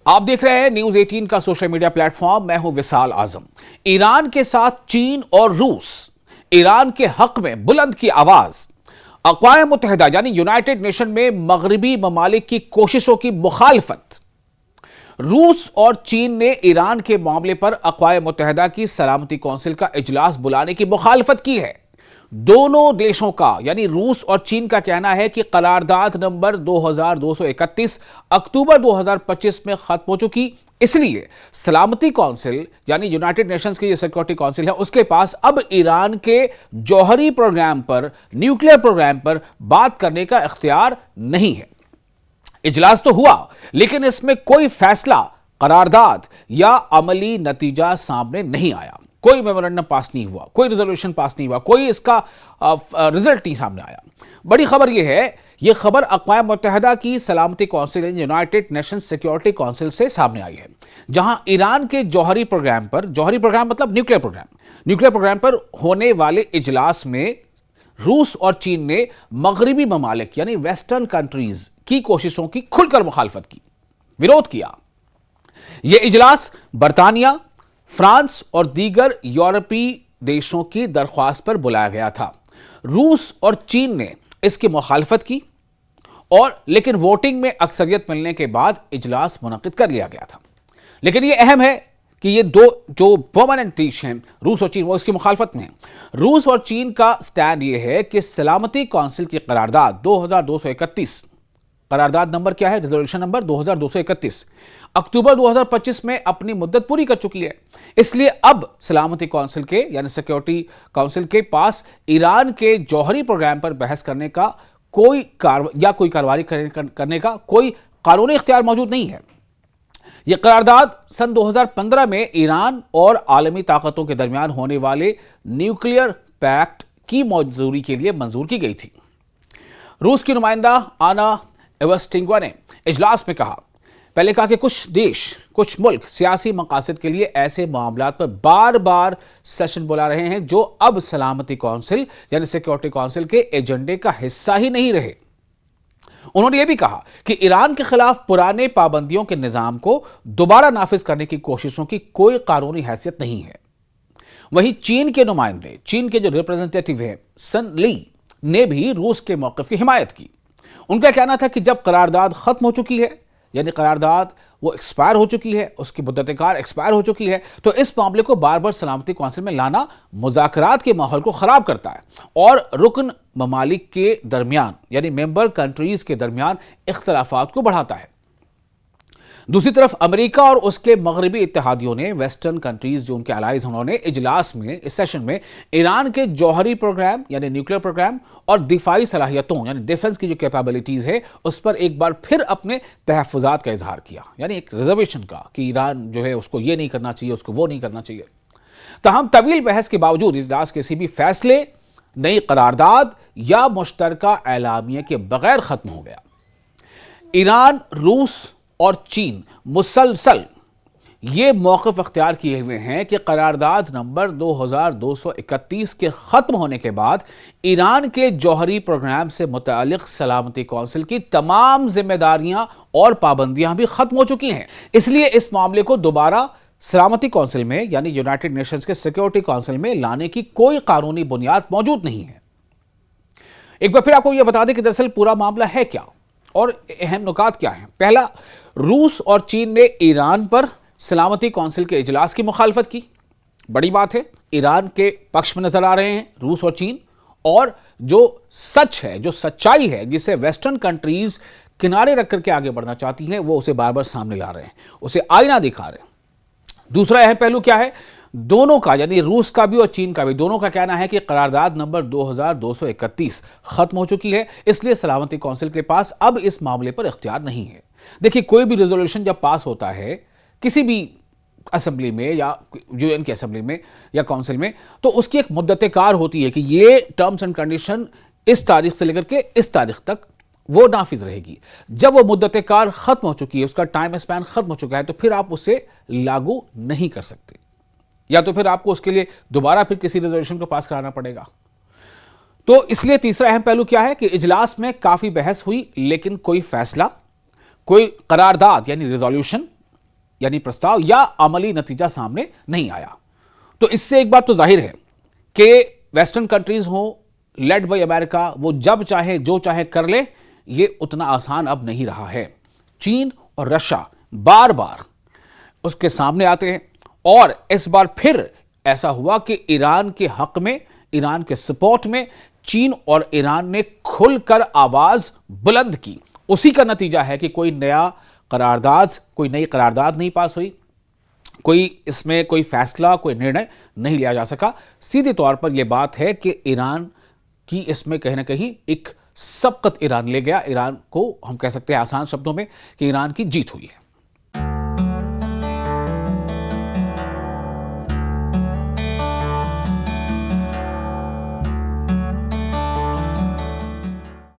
आप देख रहे हैं न्यूज 18 का सोशल मीडिया प्लेटफॉर्म। मैं हूं विशाल आजम। ईरान के साथ चीन और रूस, ईरान के हक में बुलंद की आवाज। अक़वाम मुत्तहिदा यानी यूनाइटेड नेशन में मगरबी ममालिक की कोशिशों की मुखालफत। रूस और चीन ने ईरान के मामले पर अक़वाम मुत्तहिदा की सलामती कौंसिल का इजलास बुलाने की मुखालफत की है। दोनों देशों का यानी रूस और चीन का कहना है कि करारदाद नंबर 2231 अक्टूबर 2025 में खत्म हो चुकी, इसलिए सलामती कौंसिल यानी यूनाइटेड नेशंस की जो सिक्योरिटी कौंसिल है उसके पास अब ईरान के जौहरी प्रोग्राम पर, न्यूक्लियर प्रोग्राम पर बात करने का इख्तियार नहीं है। इजलास तो हुआ लेकिन इसमें कोई फैसला, करारदाद या अमली नतीजा सामने नहीं आया। कोई मेमोरेंडम पास नहीं हुआ, कोई रेजोल्यूशन पास नहीं हुआ, कोई इसका रिजल्ट नहीं सामने आया। बड़ी खबर यह है, यह खबर अक़वाम मुत्तहिदा की सलामती council United Nations security council से सामने आई है, जहां ईरान के जौहरी प्रोग्राम पर, जौहरी प्रोग्राम मतलब न्यूक्लियर प्रोग्राम पर होने वाले इजलास में रूस और चीन ने मगरबी ममालिक यानी वेस्टर्न कंट्रीज की कोशिशों की खुलकर मुखालफत की, विरोध किया। यह इजलास बरतानिया, फ्रांस और दीगर यूरोपीय देशों की दरख्वास्त पर बुलाया गया था। रूस और चीन ने इसकी मुखालफत की और लेकिन वोटिंग में अक्सरियत मिलने के बाद इजलास मुनक्किद कर लिया गया था। लेकिन यह अहम है कि ये दो जो परमानेंट देश हैं रूस और चीन, वो इसकी मुखालफत में हैं। रूस और चीन का स्टैंड यह है कि सलामती कौंसिल की करारदाद 2231, करारदाद नंबर क्या है, रेजोल्यूशन नंबर 2231, अक्टूबर 2025 में अपनी मुद्दत पूरी कर चुकी है। इसलिए अब सलामती कौंसिल के यानी सिक्योरिटी काउंसिल के पास ईरान के जौहरी प्रोग्राम पर बहस करने का कोई कार्रवाई करने का कोई कानूनी इख्तियार मौजूद नहीं है। यह करारदाद सन 2015 में ईरान और आलमी ताकतों के दरमियान होने वाले न्यूक्लियर पैक्ट की मंजूरी के लिए मंजूर की गई थी। रूस की नुमाइंदा आना एवस्टिंगवा ने इजलास में पहले कहा कि कुछ मुल्क सियासी मकासद के लिए ऐसे मामलात पर बार बार सेशन बुला रहे हैं जो अब सलामती कौंसिल यानी सिक्योरिटी कौंसिल के एजेंडे का हिस्सा ही नहीं रहे। उन्होंने यह भी कहा कि ईरान के खिलाफ पुराने पाबंदियों के निजाम को दोबारा नाफिज करने की कोशिशों की कोई कानूनी हैसियत नहीं है। वहीं चीन के नुमाइंदे, चीन के जो रिप्रेजेंटेटिव हैं सन ली ने भी रूस के मौक़िफ़ की हिमायत की। उनका कहना था कि जब करारदाद खत्म हो चुकी है यानी करारदाद वो एक्सपायर हो चुकी है, उसकी मुद्दत कार एक्सपायर हो चुकी है, तो इस मामले को बार बार सलामती कौंसिल में लाना मुज़ाकरात के माहौल को ख़राब करता है और रुकन ममालिक के दरमियान यानी मेंबर कंट्रीज़ के दरमियान इख्तलाफात को बढ़ाता है। दूसरी तरफ अमेरिका और उसके मगरबी इत्तेहादियों ने, वेस्टर्न कंट्रीज जो उनके अलाइज, उन्होंने इजलास में, इस सेशन में ईरान के जौहरी प्रोग्राम यानी न्यूक्लियर प्रोग्राम और दिफाई सलाहियतों यानी डिफेंस की जो कैपेबिलिटीज है उस पर एक बार फिर अपने तहफ़्फ़ुज़ात का इजहार किया, यानी एक रिजर्वेशन का कि ईरान जो है उसको ये नहीं करना चाहिए, उसको वो नहीं करना चाहिए। तहम तवील बहस के बावजूद इजलास किसी भी फैसले, नई करारदाद या मुश्तरका एलामिया के बगैर ख़त्म हो गया। ईरान, रूस और चीन मुसलसल ये मौक़िफ़ अख्तियार किए हुए हैं कि करारदाद नंबर 2231 के ख़त्म होने के बाद ईरान के जौहरी प्रोग्राम से मुतालिक सलामती कौंसिल की तमाम जिम्मेदारियां और पाबंदियां भी ख़त्म हो चुकी हैं। इसलिए इस मामले को दोबारा सलामती कौंसिल में यानी यूनाइटेड नेशंस के सिक्योरिटी काउंसिल में लाने की कोई कानूनी बुनियाद मौजूद नहीं है। एक बार फिर आपको यह बता दें कि दरअसल पूरा मामला है क्या और अहम नुकात क्या हैं। पहला, रूस और चीन ने ईरान पर सलामती कौंसिल के इजलास की मुखालफत की। बड़ी बात है, ईरान के पक्ष में नजर आ रहे हैं रूस और चीन, और जो सच है, जो सच्चाई है जिसे वेस्टर्न कंट्रीज किनारे रख करके आगे बढ़ना चाहती हैं, वो उसे बार बार सामने ला रहे हैं, उसे आईना दिखा रहे हैं। दूसरा अहम पहलू क्या है, दोनों का यानी रूस का भी और चीन का भी, दोनों का कहना है कि करारदाद नंबर 2231 खत्म हो चुकी है, इसलिए सलामती कौंसिल के पास अब इस मामले पर इख्तियार नहीं है। देखिए, कोई भी रेजोल्यूशन जब पास होता है किसी भी असेंबली में या यूएन की असेंबली में या काउंसिल में, तो उसकी एक मुद्दत कार होती है कि ये टर्म्स एंड कंडीशन इस तारीख से लेकर के इस तारीख तक वो नाफिज रहेगी। जब वो मुद्दत कार खत्म हो चुकी है, उसका टाइम स्पैन खत्म हो चुका है, तो फिर आप उसे लागू नहीं कर सकते, या तो फिर आपको उसके लिए दोबारा फिर किसी रेजोल्यूशन को पास कराना पड़ेगा। तो इसलिए तीसरा अहम पहलू क्या है कि इजलास में काफी बहस हुई लेकिन कोई फैसला, कोई करारदाद यानी रेजोल्यूशन यानी प्रस्ताव या अमली नतीजा सामने नहीं आया। तो इससे एक बात तो जाहिर है कि वेस्टर्न कंट्रीज हो लेड बाय अमेरिका, वो जब चाहे जो चाहे कर ले, ये उतना आसान अब नहीं रहा है। चीन और रशिया बार बार उसके सामने आते हैं और इस बार फिर ऐसा हुआ कि ईरान के हक में, ईरान के सपोर्ट में चीन और ईरान ने खुलकर आवाज बुलंद की। उसी का नतीजा है कि कोई नई करारदाद नहीं पास हुई, कोई इसमें कोई फैसला, कोई निर्णय नहीं लिया जा सका। सीधे तौर पर यह बात है कि ईरान की इसमें कहीं ना कहीं एक सबकत ईरान ले गया। ईरान को हम कह सकते हैं आसान शब्दों में कि ईरान की जीत हुई है।